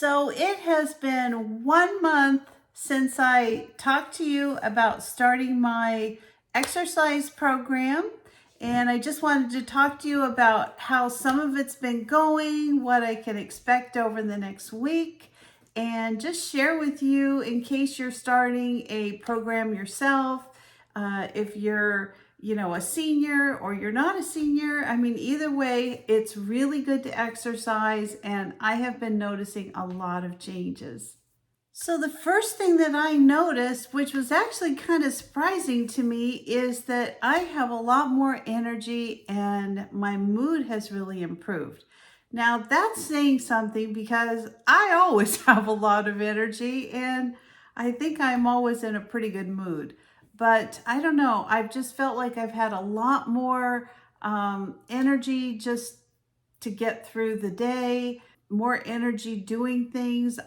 So it has been 1 month since I talked to you about starting my exercise program. And I just wanted to talk to you about how some of it's been going, what I can expect over the next week, and just share with you in case you're starting a program yourself. If you're a senior or you're not a senior, I mean, either way, it's really good to exercise, and I have been noticing a lot of changes. So the first thing that I noticed, which was actually kind of surprising to me, is that I have a lot more energy and my mood has really improved. Now that's saying something because I always have a lot of energy and I think I'm always in a pretty good mood. But I don't know, I've just felt like I've had a lot more energy just to get through the day, more energy doing things.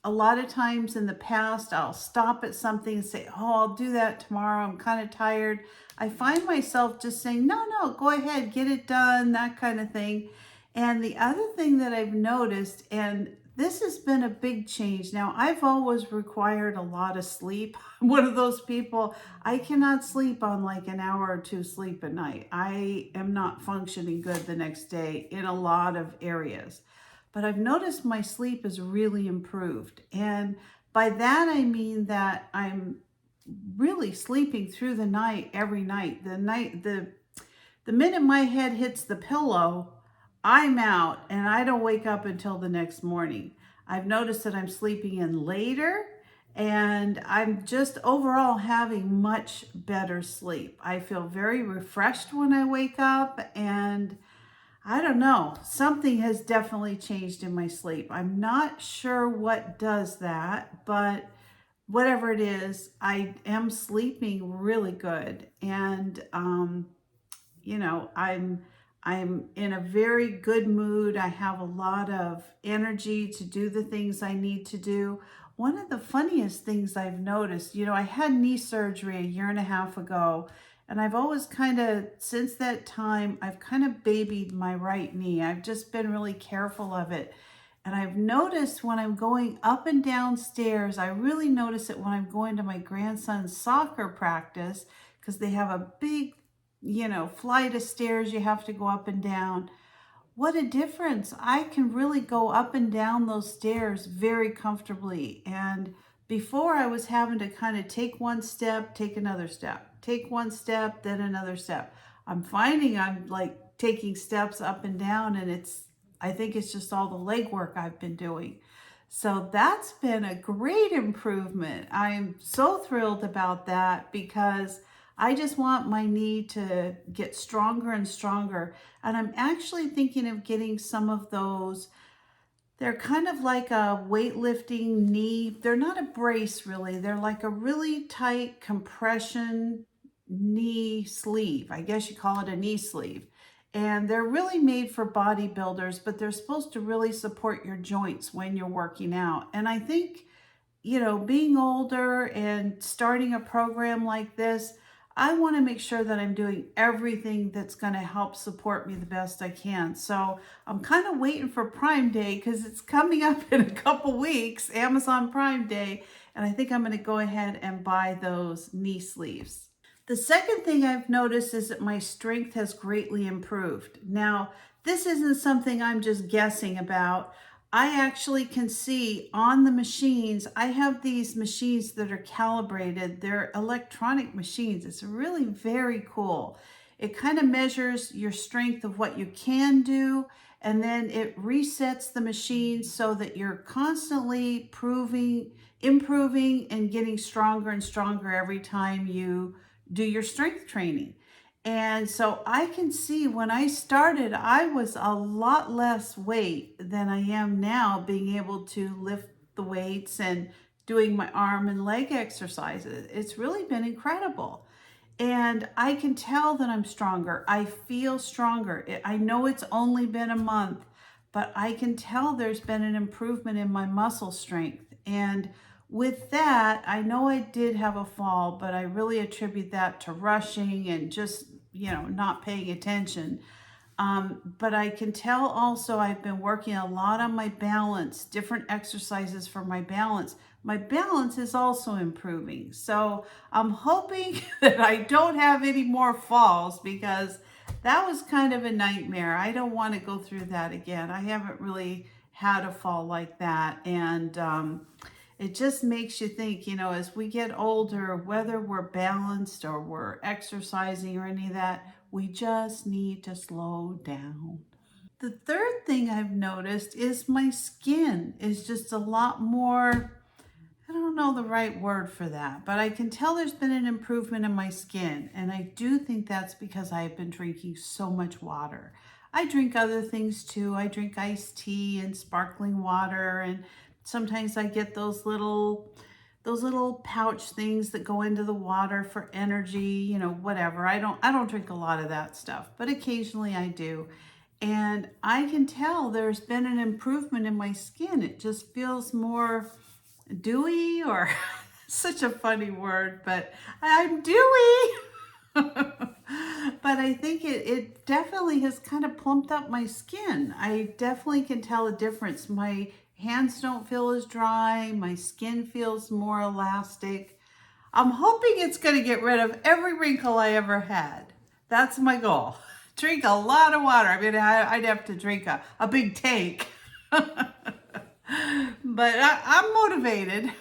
A lot of times in the past, I'll stop at something and say, oh, I'll do that tomorrow. I'm kind of tired. I find myself just saying, no, go ahead, get it done, that kind of thing. And the other thing that I've noticed, and this has been a big change. Now, I've always required a lot of sleep. I'm one of those people, I cannot sleep on like an hour or two sleep a night. I am not functioning good the next day in a lot of areas. But I've noticed my sleep has really improved. And by that, I mean that I'm really sleeping through the night every night. The minute my head hits the pillow, I'm out and I don't wake up until the next morning. I've noticed that I'm sleeping in later and I'm just overall having much better sleep. I feel very refreshed when I wake up, and I don't know, something has definitely changed in my sleep. I'm not sure what does that, but whatever it is, I am sleeping really good. And I'm in a very good mood. I have a lot of energy to do the things I need to do. One of the funniest things I've noticed, I had knee surgery a year and a half ago, and I've always kind of, since that time, I've kind of babied my right knee. I've just been really careful of it. And I've noticed when I'm going up and down stairs, I really notice it when I'm going to my grandson's soccer practice because they have a big flight of stairs you have to go up and down. What a difference. I can really go up and down those stairs very comfortably. And before, I was having to kind of take one step, take another step, take one step, then another step. I'm finding I'm like taking steps up and down, and I think it's just all the leg work I've been doing. So that's been a great improvement. I'm so thrilled about that because I just want my knee to get stronger and stronger. And I'm actually thinking of getting some of those. They're kind of like a weightlifting knee. They're not a brace really. They're like a really tight compression knee sleeve. I guess you call it a knee sleeve. And they're really made for bodybuilders, but they're supposed to really support your joints when you're working out. And I think, being older and starting a program like this, I want to make sure that I'm doing everything that's going to help support me the best I can. So I'm kind of waiting for Prime Day because it's coming up in a couple weeks, Amazon Prime Day, and I think I'm going to go ahead and buy those knee sleeves. The second thing I've noticed is that my strength has greatly improved. Now, this isn't something I'm just guessing about. I actually can see on the machines, I have these machines that are calibrated. They're electronic machines. It's really very cool. It kind of measures your strength of what you can do, and then it resets the machine so that you're constantly improving, and getting stronger and stronger every time you do your strength training. And so I can see when I started, I was a lot less weight than I am now, being able to lift the weights and doing my arm and leg exercises. It's really been incredible. And I can tell that I'm stronger. I feel stronger. I know it's only been a month, but I can tell there's been an improvement in my muscle strength. And with that, I know I did have a fall, but I really attribute that to rushing and just, not paying attention. But I can tell also I've been working a lot on my balance, different exercises for my balance. My balance is also improving. So I'm hoping that I don't have any more falls because that was kind of a nightmare. I don't want to go through that again. I haven't really had a fall like that. And it just makes you think, as we get older, whether we're balanced or we're exercising or any of that, we just need to slow down. The third thing I've noticed is my skin is just a lot more, I don't know the right word for that, but I can tell there's been an improvement in my skin. And I do think that's because I've been drinking so much water. I drink other things too. I drink iced tea and sparkling water, and sometimes I get those little pouch things that go into the water for energy, whatever. I don't drink a lot of that stuff, but occasionally I do. And I can tell there's been an improvement in my skin. It just feels more dewy, or such a funny word, but I'm dewy. But I think it definitely has kind of plumped up my skin. I definitely can tell a difference. My hands don't feel as dry. My skin feels more elastic. I'm hoping it's going to get rid of every wrinkle I ever had. That's my goal. Drink a lot of water. I mean, I'd have to drink a big tank. But I'm motivated.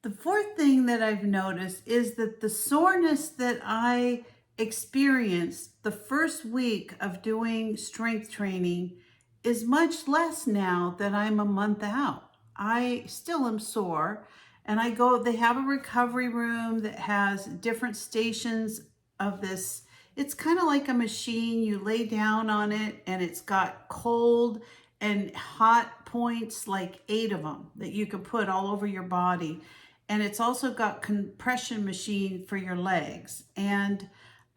The fourth thing that I've noticed is that the soreness that I experienced the first week of doing strength training is much less now that I'm a month out. I still am sore, and they have a recovery room that has different stations of this. It's kind of like a machine. You lay down on it, and it's got cold and hot points, like 8 of them, that you can put all over your body. And it's also got compression machine for your legs. And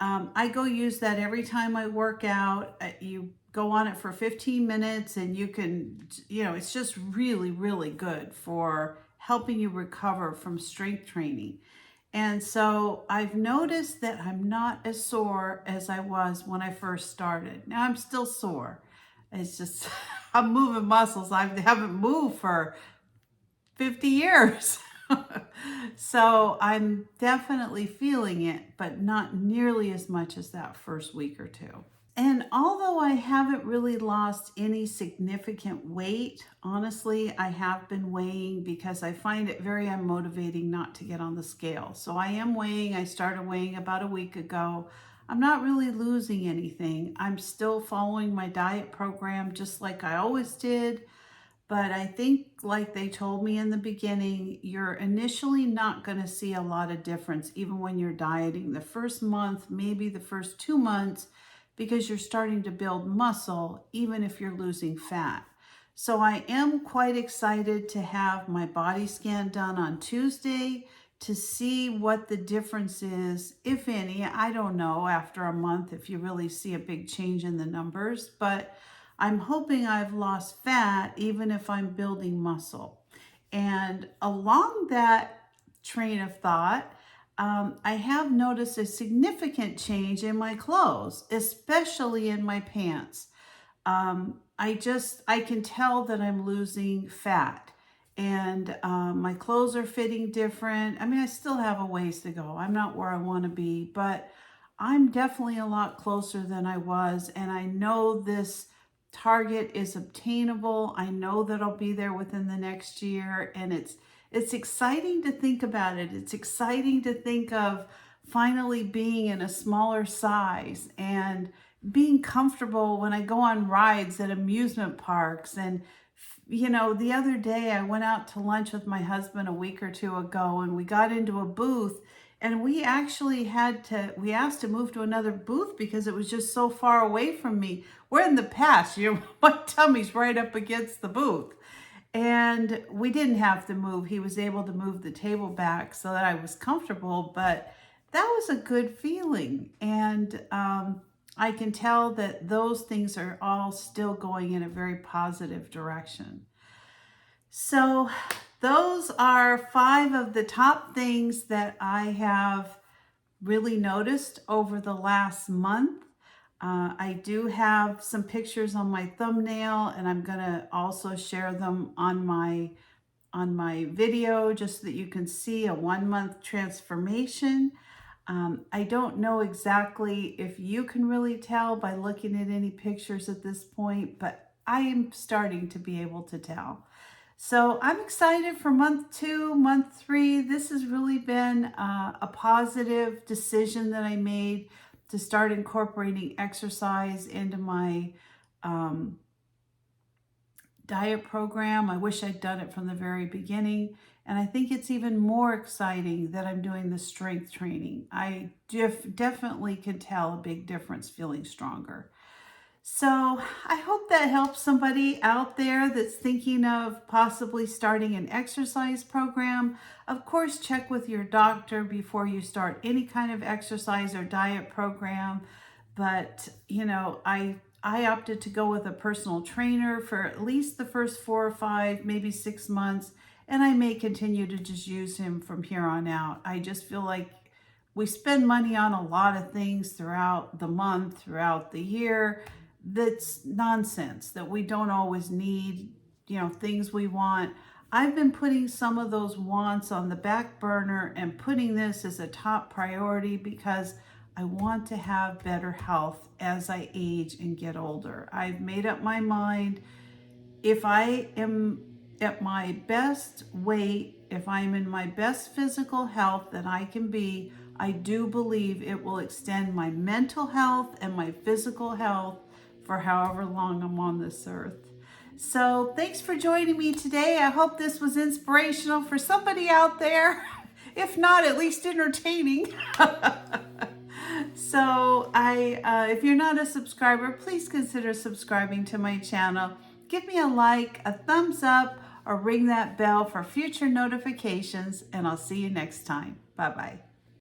I go use that every time I work out. You go on it for 15 minutes, and you can, it's just really, really good for helping you recover from strength training. And so I've noticed that I'm not as sore as I was when I first started. Now I'm still sore. It's just, I'm moving muscles I haven't moved for 50 years. So I'm definitely feeling it, but not nearly as much as that first week or two. And although I haven't really lost any significant weight, honestly, I have been weighing because I find it very unmotivating not to get on the scale. So I am weighing. I started weighing about a week ago. I'm not really losing anything. I'm still following my diet program just like I always did. But I think, like they told me in the beginning, you're initially not going to see a lot of difference, even when you're dieting. The first month, maybe the first 2 months, because you're starting to build muscle, even if you're losing fat. So I am quite excited to have my body scan done on Tuesday to see what the difference is, if any. I don't know after a month if you really see a big change in the numbers, but I'm hoping I've lost fat even if I'm building muscle. And along that train of thought, I have noticed a significant change in my clothes, especially in my pants. I can tell that I'm losing fat, and my clothes are fitting different. I mean, I still have a ways to go. I'm not where I want to be, but I'm definitely a lot closer than I was. And I know this target is obtainable. I know that I'll be there within the next year. And it's exciting to think about it. It's exciting to think of finally being in a smaller size and being comfortable when I go on rides at amusement parks. And the other day I went out to lunch with my husband a week or two ago, and we got into a booth, and we asked to move to another booth because it was just so far away from me. We're in the past, my tummy's right up against the booth. And we didn't have to move. He was able to move the table back so that I was comfortable, but that was a good feeling. And I can tell that those things are all still going in a very positive direction. So those are 5 of the top things that I have really noticed over the last month. I do have some pictures on my thumbnail, and I'm gonna also share them on my video just so that you can see a 1 month transformation. I don't know exactly if you can really tell by looking at any pictures at this point, but I am starting to be able to tell. So I'm excited for month 2, month 3. This has really been a positive decision that I made to start incorporating exercise into my um, diet program. I wish I'd done it from the very beginning. And I think it's even more exciting that I'm doing the strength training. I definitely can tell a big difference feeling stronger. So I hope that helps somebody out there that's thinking of possibly starting an exercise program. Of course, check with your doctor before you start any kind of exercise or diet program. But, I opted to go with a personal trainer for at least the first 4 or 5, maybe 6 months. And I may continue to just use him from here on out. I just feel like we spend money on a lot of things throughout the month, throughout the year. That's nonsense that we don't always need, things we want. I've been putting some of those wants on the back burner and putting this as a top priority because I want to have better health as I age and get older. I've made up my mind. If I am at my best weight, if I'm in my best physical health that I can be, I do believe it will extend my mental health and my physical health for however long I'm on this earth. So thanks for joining me today. I hope this was inspirational for somebody out there. If not, at least entertaining. So if you're not a subscriber, please consider subscribing to my channel. Give me a like, a thumbs up, or ring that bell for future notifications, and I'll see you next time. Bye-bye.